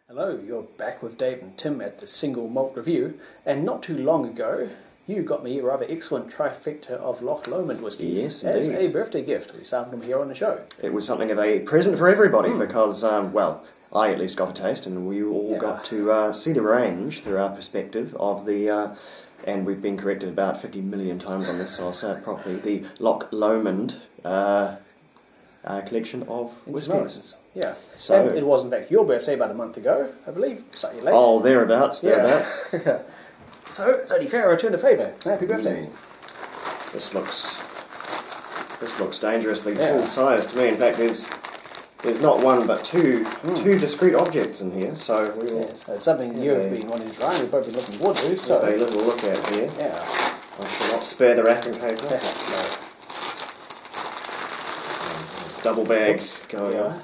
Hello, you're back with Dave and Tim at the Single Malt Review, and not too long ago, you got me a rather excellent trifecta of Loch Lomond whiskies as a birthday gift. We started them here on the show. It was something of a present for everybody because, I at least got a taste, and we all got to see the range through our perspective of the, and we've been corrected about 50 million times on this, so I'll say it properly, the Loch Lomond collection of whiskies. Yeah, so, and it was in fact your birthday about a month ago, I believe, slightly late. Oh, thereabouts. Yeah. So it's only fair I return a favour. Happy birthday. This looks dangerously full size to me. In fact, there's not one but two discrete objects in here. So we will. So it's something you've been wanting to try, and we've both been looking forward to. So have a little look at here. Yeah. I shall not spare the wrapping paper. No. Double bags going on.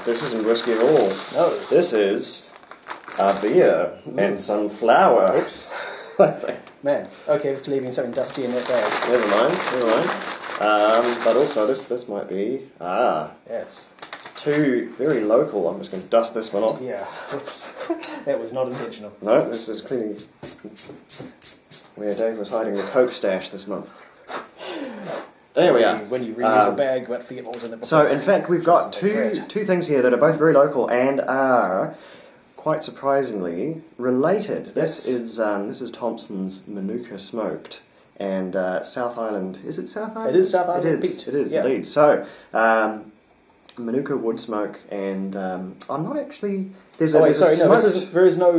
This isn't whiskey at all. No. This is a beer and some flour. Oops. Man, okay, just leaving something dusty in that bag. Never mind. But also this might be Yes. two very local. I'm just going to dust this one off. Yeah. Oops. That was not intentional. No, this is clearly where Dave was hiding the Coke stash this month. There we are. When you reuse a bag, but forget what was in it. So, in fact, we've got two things here that are both very local and are, quite surprisingly, related. Yes. This is Thompson's Manuka Smoked and South Island. Is it South Island? It is South Island. It is indeed. So, Manuka wood smoke, and I'm not actually. There's no,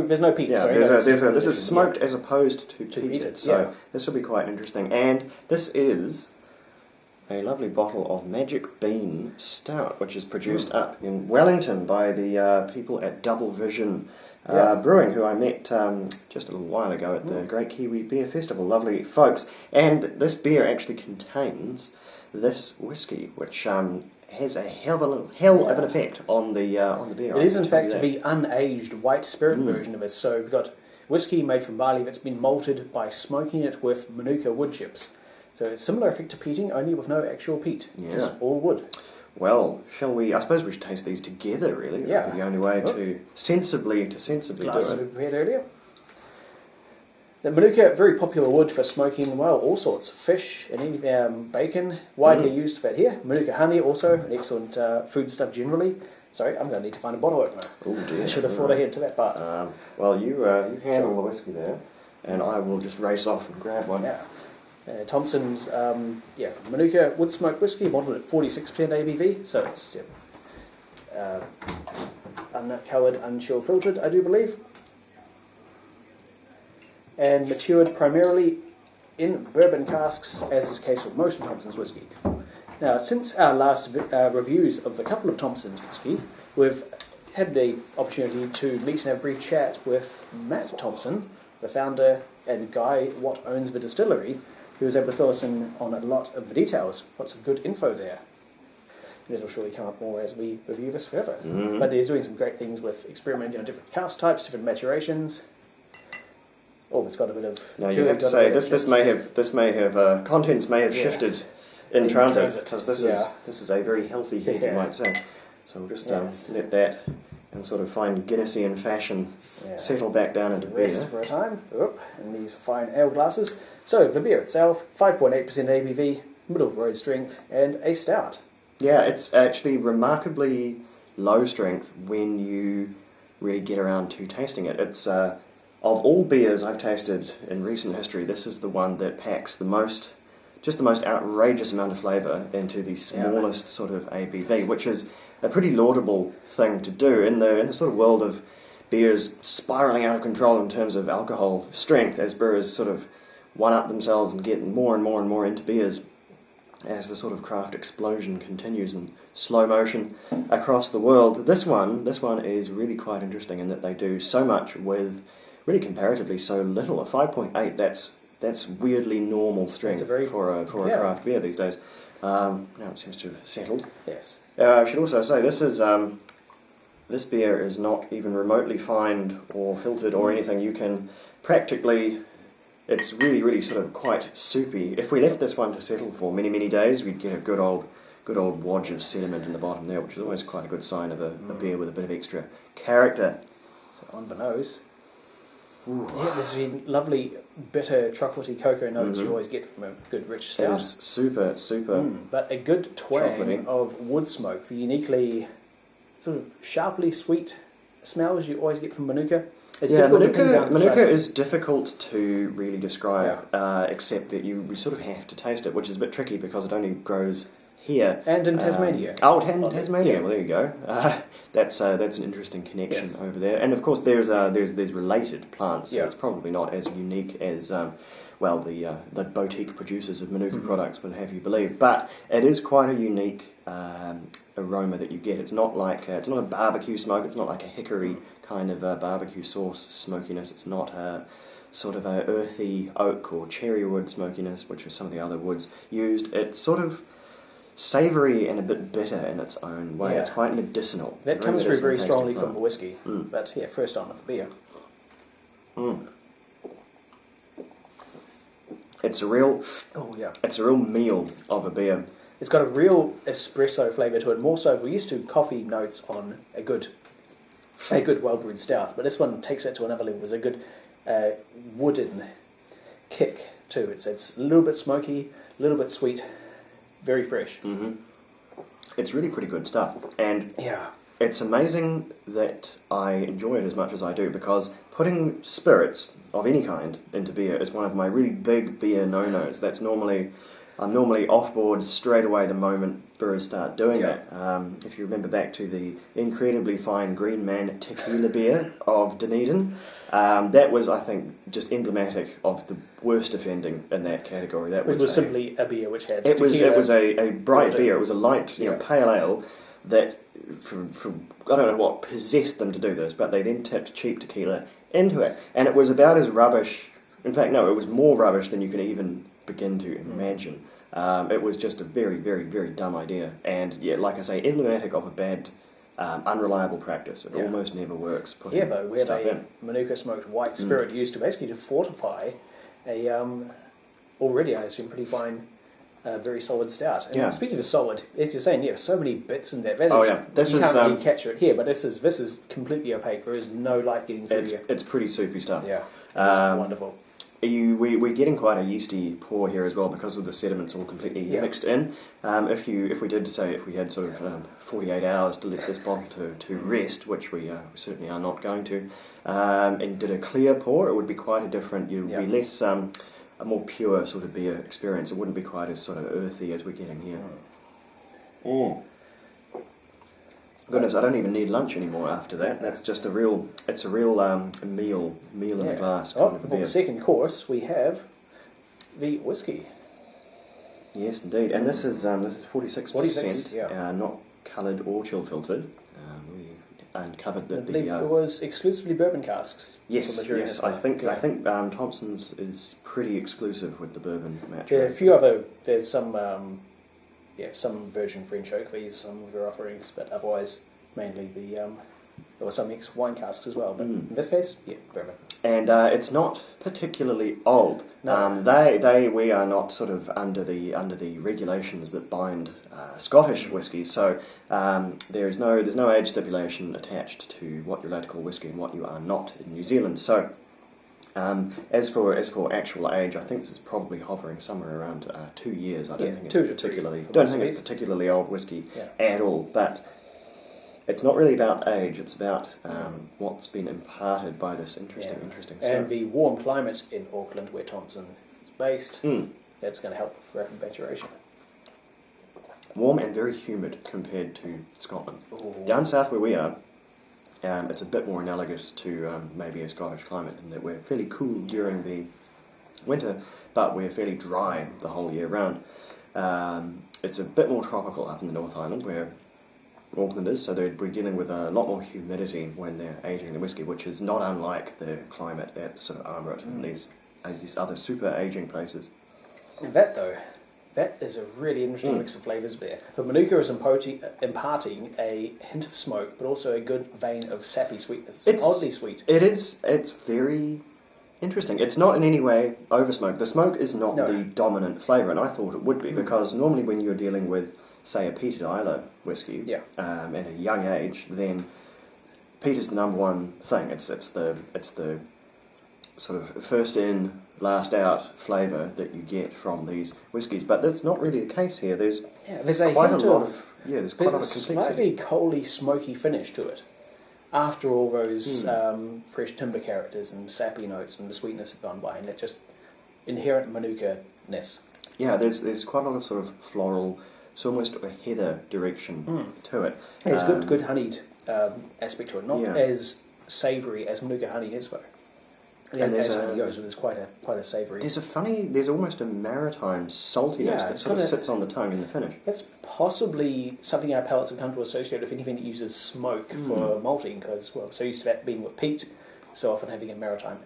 there's no peat. Yeah, sorry, this is smoked as opposed to peated. So this will be quite interesting. And this is a lovely bottle of Magic Bean Stout, which is produced up in Wellington by the people at Double Vision Brewing, who I met just a little while ago at the Great Kiwi Beer Festival. Lovely folks. And this beer actually contains this whiskey, which has a hell of an effect on the beer. It is in fact the unaged white spirit version of it. So we've got whiskey made from barley that's been malted by smoking it with Manuka wood chips. So it's similar effect to peating, only with no actual peat, just all wood. Well, shall we? I suppose we should taste these together. Really, yeah. The only way to sensibly do it. We prepared earlier. The Manuka, very popular wood for smoking, all sorts of fish and anything, bacon, widely used for that here. Manuka honey, also an excellent food stuff generally. Sorry, I'm going to need to find a bottle opener. Oh dear! I should have thought ahead to that part. Well, you handle the whiskey there, and I will just race off and grab one. Yeah. Thomson's Manuka wood smoked whiskey, bottled at 46% ABV, so it's uncoloured, unchill filtered, I do believe, and matured primarily in bourbon casks, as is the case with most of Thomson's whiskey. Now, since our last reviews of a couple of Thomson's whiskey, we've had the opportunity to meet and have a brief chat with Matt Thompson, the founder and guy what owns the distillery, who was able to fill us in on a lot of the details. Lots of good info there. And it'll surely come up more as we review this further. But he's doing some great things with experimenting on different cask types, different maturations. Oh, it's got a bit of... Now you have to say this may have contents may have shifted in transit, because this is a very healthy head, you might say. So we'll just let that and sort of find Guinnessian fashion settle back down into beer. Rest for a time. In these fine ale glasses. So the beer itself, 5.8% ABV, middle of road strength, and a stout. Yeah, it's actually remarkably low strength when you really get around to tasting it. It's of all beers I've tasted in recent history, this is the one that packs the most outrageous amount of flavour into the smallest sort of ABV, which is a pretty laudable thing to do in the sort of world of beers spiralling out of control in terms of alcohol strength, as brewers sort of one-up themselves and get more and more and more into beers as the sort of craft explosion continues in slow motion across the world. This one is really quite interesting in that they do so much with really comparatively so little. A 5.8, that's weirdly normal strength for a craft beer these days. Now it seems to have settled. Yes. I should also say this beer is not even remotely fined or filtered or anything. You can practically It's really, really sort of quite soupy. If we left this one to settle for many, many days, we'd get a good old wodge of sediment in the bottom there, which is always quite a good sign of a beer with a bit of extra character. So on the nose. Ooh. Yeah, there's the lovely bitter chocolatey cocoa notes you always get from a good rich stout. It is super, super. But a good twang chocolatey. of wood smoke, the uniquely sort of sharply sweet smells you always get from Manuka. It's difficult to pin down Manuka is difficult to really describe, except that you sort of have to taste it, which is a bit tricky because it only grows here and in Tasmania. Tasmania. Yeah. Well, there you go. That's an interesting connection over there. And of course, there's related plants. So it's probably not as unique as the boutique producers of Manuka products would have you believe. But it is quite a unique aroma that you get. It's not like it's not a barbecue smoke. It's not like a hickory kind of barbecue sauce smokiness. It's not a sort of a earthy oak or cherry wood smokiness, which are some of the other woods used. It's sort of savoury and a bit bitter in its own way. It's quite medicinal. That comes through very strongly from the whiskey. But first on with the beer. It's a real meal of a beer. It's got a real espresso flavour to it. More so, we're used to coffee notes on a good well brewed stout, but this one takes it to another level. There's a good wooden kick too. It's a little bit smoky, a little bit sweet. Very fresh. It's really pretty good stuff, and it's amazing that I enjoy it as much as I do, because putting spirits of any kind into beer is one of my really big beer no-nos. I'm normally off board straight away the moment brewers start doing it. If you remember back to the incredibly fine Green Man tequila beer of Dunedin, that was, I think, just emblematic of the worst offending in that category. Which was simply a beer which had tequila. It was a bright water. beer. It was a light, pale ale that, from I don't know what possessed them to do this, but they then tipped cheap tequila into it, and it was about as rubbish. In fact, no, it was more rubbish than you can even begin to imagine. It was just a very, very, very dumb idea, and like I say, emblematic of a bad, unreliable practice. It almost never works. Here, though, we have a Manuka smoked white spirit used to fortify a already, I assume, pretty fine, very solid stout. And speaking of solid, as you're saying, so many bits in there. You can't really capture it here, but this is completely opaque. There is no light getting through here. It's pretty soupy stuff. Yeah, it's wonderful. We're getting quite a yeasty pour here as well, because of the sediments all completely mixed in. If we had sort of 48 hours to let this bottle to rest, which we certainly are not going to, and did a clear pour, it would be quite a different. You'd be less a more pure sort of beer experience. It wouldn't be quite as sort of earthy as we're getting here. Goodness, I don't even need lunch anymore after that. That's just a real meal in a glass kind of for beer. the second course, we have the whiskey. Yes, indeed, and this is 46%, not coloured or chill filtered. We uncovered that I believe it was exclusively bourbon casks. Yes. I think Thompson's is pretty exclusive with the bourbon match. There are a few other. There's some. Some virgin French oak, some of their offerings, but otherwise mainly there were some ex-wine casks as well. But in this case, bourbon. And it's not particularly old. No. We are not sort of under the regulations that bind Scottish whisky. So there's no age stipulation attached to what you're allowed to call whisky and what you are not in New Zealand. So. As for actual age, I think this is probably hovering somewhere around 2 years. I don't think it's particularly old whiskey at all. But it's not really about age; it's about what's been imparted by this interesting stuff. And the warm climate in Auckland, where Thompson is based, that's going to help with rapid maturation. Warm and very humid compared to Scotland. Ooh. Down south where we are. It's a bit more analogous to maybe a Scottish climate, in that we're fairly cool during the winter, but we're fairly dry the whole year round. It's a bit more tropical up in the North Island, where Auckland is, so we're dealing with a lot more humidity when they're aging the whisky, which is not unlike the climate at sort of Armouret and these other super aging places. And that is a really interesting mix of flavours there. The Manuka is imparting a hint of smoke, but also a good vein of sappy sweetness. It's oddly sweet. It is. It's very Interesting. It's not in any way oversmoked. The smoke is not No. the dominant flavour, and I thought it would be, because normally when you're dealing with, say, a peated Isla whiskey at a young age, then peat is the number one thing. It's the sort of first in, last out flavour that you get from these whiskies, but that's not really the case here. There's quite a lot of complexity. Slightly coaly, smoky finish to it. After all those fresh timber characters and sappy notes and the sweetness have gone by, and that just inherent Manuka-ness. Yeah, there's quite a lot of sort of floral, it's almost a heather direction to it. There's good honeyed aspect to it, not as savoury as Manuka honey is, though. And as honey goes, there's quite a savoury. There's almost a maritime saltiness that sort of sits on the tongue in the finish. That's possibly something our palates have come to associate with anything that uses smoke for malting, because so used to that being with peat, so often having a maritime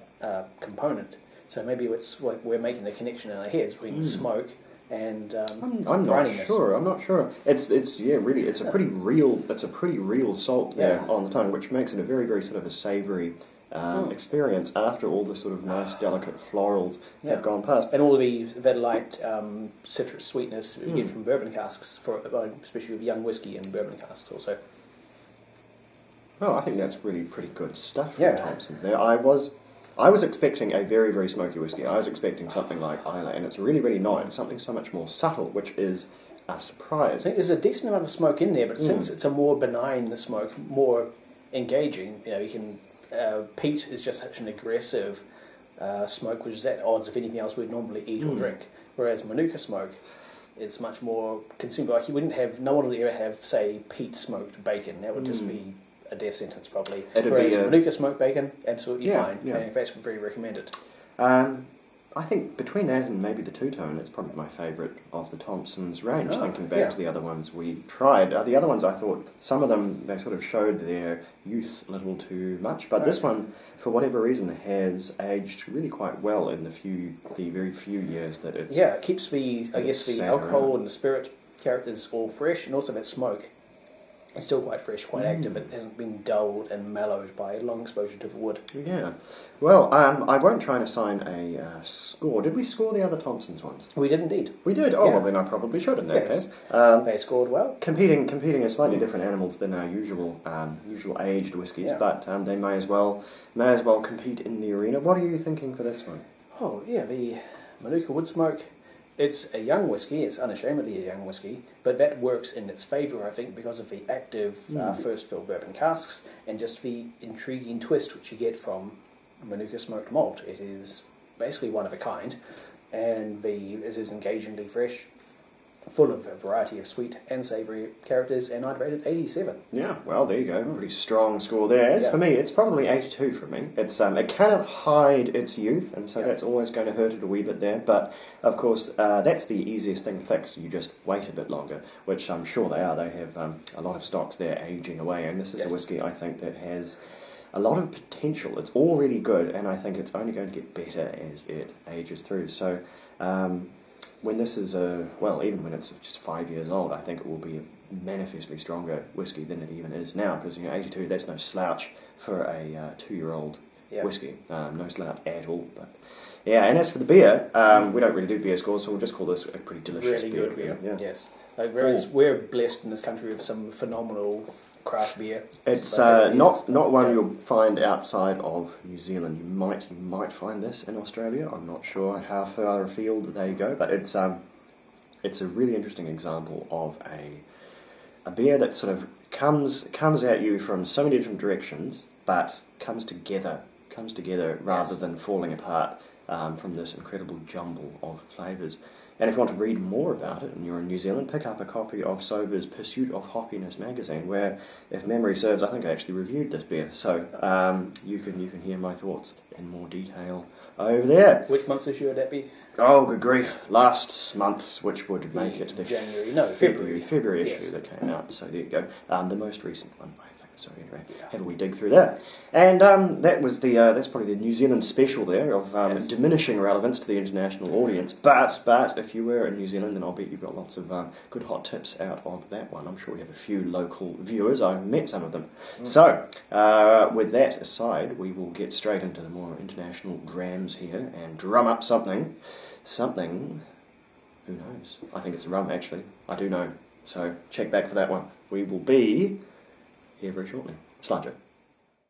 component. So maybe it's like we're making the connection in our heads between smoke and I'm not sure. It's a pretty real salt there on the tongue, which makes it a very, very sort of a savoury experience after all the sort of nice, delicate florals have gone past. And all of that light citrus sweetness you get from bourbon casks, especially with young whiskey and bourbon casks also. Well, I think that's really pretty good stuff from Thompson's there. I was expecting a very, very smoky whiskey. I was expecting something like Isla, and it's really, really not. It's something so much more subtle, which is a surprise. I think there's a decent amount of smoke in there, but since it's a more benign smoke, more engaging, you can... peat is just such an aggressive smoke, which is at odds of anything else we'd normally eat or drink. Whereas Manuka smoke, it's much more consumed. Like no one would ever have, say, peat smoked bacon. That would just be a death sentence, probably. Whereas Manuka smoked bacon, absolutely fine. Yeah. And in fact, very recommended. I think between that and maybe the two-tone, it's probably my favourite of the Thompson's range, thinking back to the other ones we tried. The other ones, I thought, some of them, they sort of showed their youth a little too much, but this one, for whatever reason, has aged really quite well in the very few years that it's... Yeah, it keeps the alcohol and the spirit characters all fresh, and also that smoke. It's still quite fresh, quite active. It hasn't been dulled and mellowed by long exposure to the wood. Yeah. Well, I won't try and assign a score. Did we score the other Thompson's ones? We did indeed. We did? Oh, well, then I probably should in that case. They scored well. Competing as slightly different animals than our usual aged whiskies, but they may as well compete in the arena. What are you thinking for this one? Oh, yeah, the Manuka Wood Smoke. It's a young whiskey, it's unashamedly a young whiskey, but that works in its favour, I think, because of the active first fill bourbon casks and just the intriguing twist which you get from Manuka smoked malt. It is basically one of a kind, and it is engagingly fresh, full of a variety of sweet and savoury characters, and I'd rate it 87. Yeah, well, there you go. Pretty strong score there. As for me, it's probably 82 for me. It cannot hide its youth, and so that's always going to hurt it a wee bit there. But, of course, that's the easiest thing to fix. You just wait a bit longer, which I'm sure they are. They have a lot of stocks there aging away, and this is a whiskey, I think, that has a lot of potential. It's already good, and I think it's only going to get better as it ages through. So... when this is even when it's just 5 years old, I think it will be a manifestly stronger whiskey than it even is now, because 82, that's no slouch for a 2-year-old whiskey. No slouch at all. But and as for the beer, we don't really do beer scores, so we'll just call this a pretty delicious really beer. Good beer. Yeah. Yes. Whereas we're blessed in this country with some phenomenal craft beer. It's not one you'll find outside of New Zealand. You might find this in Australia. I'm not sure how far afield they go, but it's a really interesting example of a beer that sort of comes at you from so many different directions, but comes together rather than falling apart from this incredible jumble of flavours. And if you want to read more about it and you're in New Zealand, pick up a copy of Sober's Pursuit of Hoppiness magazine, where, if memory serves, I think I actually reviewed this beer. So you can hear my thoughts in more detail over there. Which month's issue would that be? Oh, good grief. Last month's, which would make it the February issue that came out. So there you go. The most recent one, I think. So anyway, have a wee dig through that. And that was that's probably the New Zealand special there of diminishing relevance to the international audience. But if you were in New Zealand, then I'll bet you've got lots of good hot tips out of that one. I'm sure we have a few local viewers. I've met some of them. So with that aside, we will get straight into the more international drams here and drum up something. Who knows? I think it's rum, actually. I do know. So check back for that one. We will be here very shortly. Sludger.